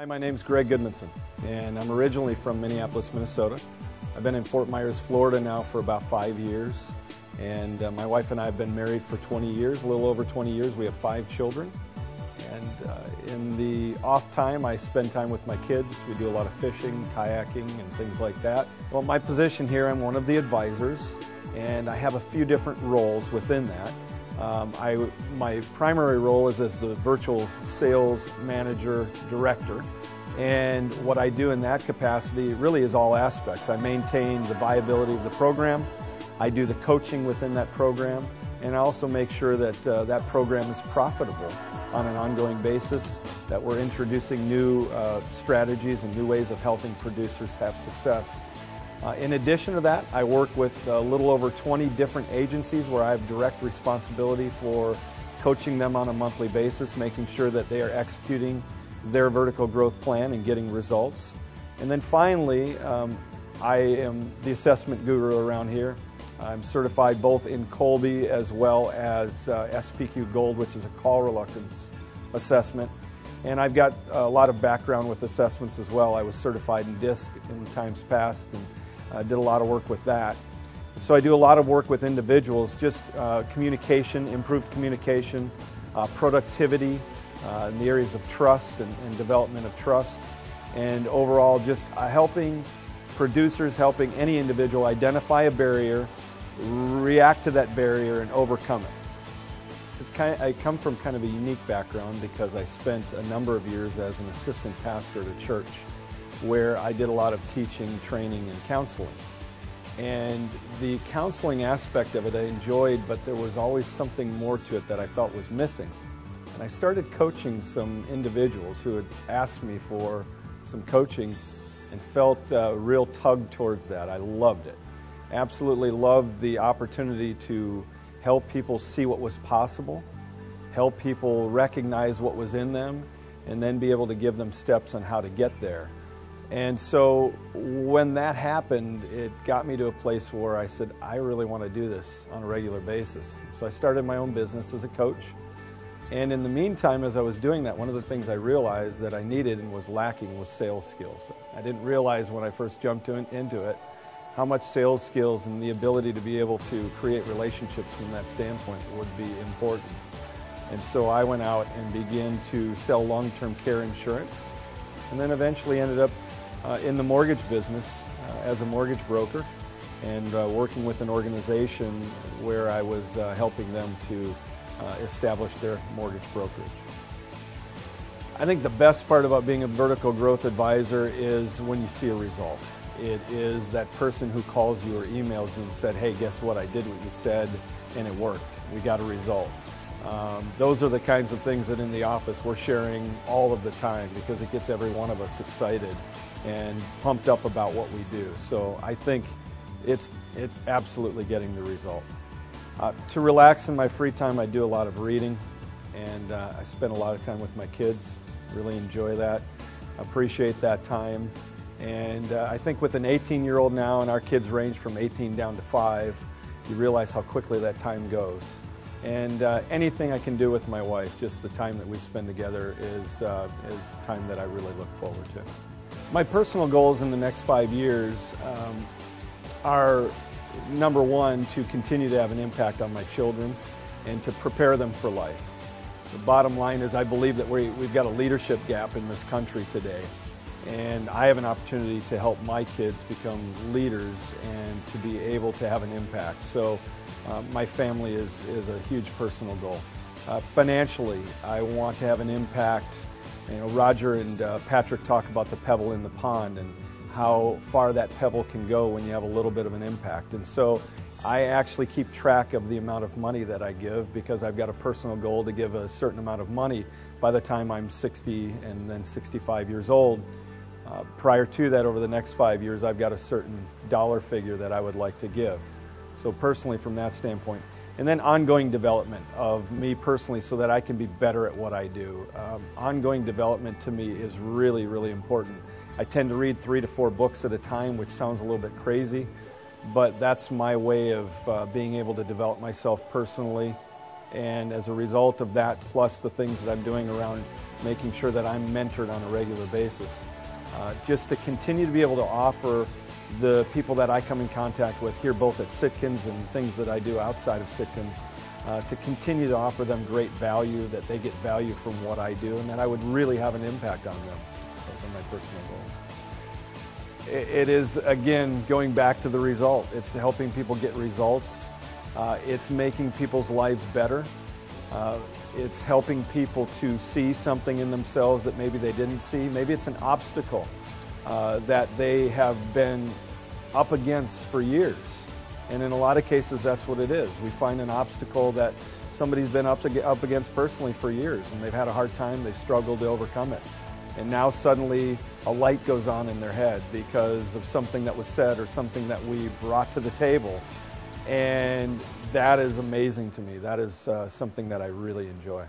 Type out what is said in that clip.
Hi, my name's Gregg Goodmanson, and I'm originally from Minneapolis, Minnesota. I've been in Fort Myers, Florida now for about 5 years, and my wife and I have been married for 20 years, a little over 20 years. We have 5 children, and in the off time, I spend time with my kids. We do a lot of fishing, kayaking, and things like that. Well, my position here, I'm one of the advisors, and I have a few different roles within that. My primary role is as the virtual sales manager director, and what I do in that capacity really is all aspects. I maintain the viability of the program, I do the coaching within that program, and I also make sure that that program is profitable on an ongoing basis, that we're introducing new strategies and new ways of helping producers have success. In addition to that, I work with a little over 20 different agencies where I have direct responsibility for coaching them on a monthly basis, making sure that they are executing their vertical growth plan and getting results. And then finally, I am the assessment guru around here. I'm certified both in Colby as well as SPQ Gold, which is a call reluctance assessment. And I've got a lot of background with assessments as well. I was certified in DISC in times past, and did a lot of work with that. So I do a lot of work with individuals, just communication, improved communication, productivity, in the areas of trust and development of trust, and overall just helping producers, helping any individual identify a barrier, react to that barrier, and overcome it. I come from kind of a unique background because I spent a number of years as an assistant pastor at a church where I did a lot of teaching, training, and counseling. And the counseling aspect of it I enjoyed, but there was always something more to it that I felt was missing. And I started coaching some individuals who had asked me for some coaching and felt a real tug towards that. I loved it. Absolutely loved the opportunity to help people see what was possible, help people recognize what was in them, and then be able to give them steps on how to get there. And so when that happened, it got me to a place where I said, I really want to do this on a regular basis. So I started my own business as a coach. And in the meantime, as I was doing that, one of the things I realized that I needed and was lacking was sales skills. I didn't realize when I first jumped into it how much sales skills and the ability to be able to create relationships from that standpoint would be important. And so I went out and began to sell long-term care insurance, and then eventually ended up in the mortgage business as a mortgage broker, and working with an organization where I was helping them to establish their mortgage brokerage. I think the best part about being a vertical growth advisor is when you see a result. It is that person who calls you or emails you and said, hey, guess what, I did what you said and it worked. We got a result. Those are the kinds of things that in the office we're sharing all of the time because it gets every one of us excited and pumped up about what we do. So I think it's absolutely getting the result. To relax in my free time, I do a lot of reading, and I spend a lot of time with my kids. Really enjoy that. Appreciate that time. And I think with an 18-year-old now, and our kids range from 18 down to 5, you realize how quickly that time goes. And anything I can do with my wife, just the time that we spend together is time that I really look forward to. My personal goals in the next 5 years are, number one, to continue to have an impact on my children and to prepare them for life. The bottom line is I believe that we've got a leadership gap in this country today, and I have an opportunity to help my kids become leaders and to be able to have an impact. So my family is a huge personal goal. Financially, I want to have an impact. You know, Roger and Patrick talk about the pebble in the pond and how far that pebble can go when you have a little bit of an impact. And so I actually keep track of the amount of money that I give because I've got a personal goal to give a certain amount of money by the time I'm 60 and then 65 years old. Prior to that, over the next 5 years, I've got a certain dollar figure that I would like to give. So personally, from that standpoint. And then ongoing development of me personally so that I can be better at what I do. Ongoing development to me is really, really important. I tend to read 3 to 4 books at a time, which sounds a little bit crazy, but that's my way of being able to develop myself personally And as a result of that, plus the things that I'm doing around making sure that I'm mentored on a regular basis, just to continue to be able to offer the people that I come in contact with here, both at Sitkins and things that I do outside of Sitkins, to continue to offer them great value, that they get value from what I do, and that I would really have an impact on them. Those are my personal goals. It is, again, going back to the result. It's helping people get results. It's making people's lives better. It's helping people to see something in themselves that maybe they didn't see. Maybe it's an obstacle that they have been up against for years. And in a lot of cases, that's what it is. We find an obstacle that somebody's been up against personally for years, and they've had a hard time, they've struggled to overcome it. And now suddenly a light goes on in their head because of something that was said or something that we brought to the table. And that is amazing to me. That is something that I really enjoy.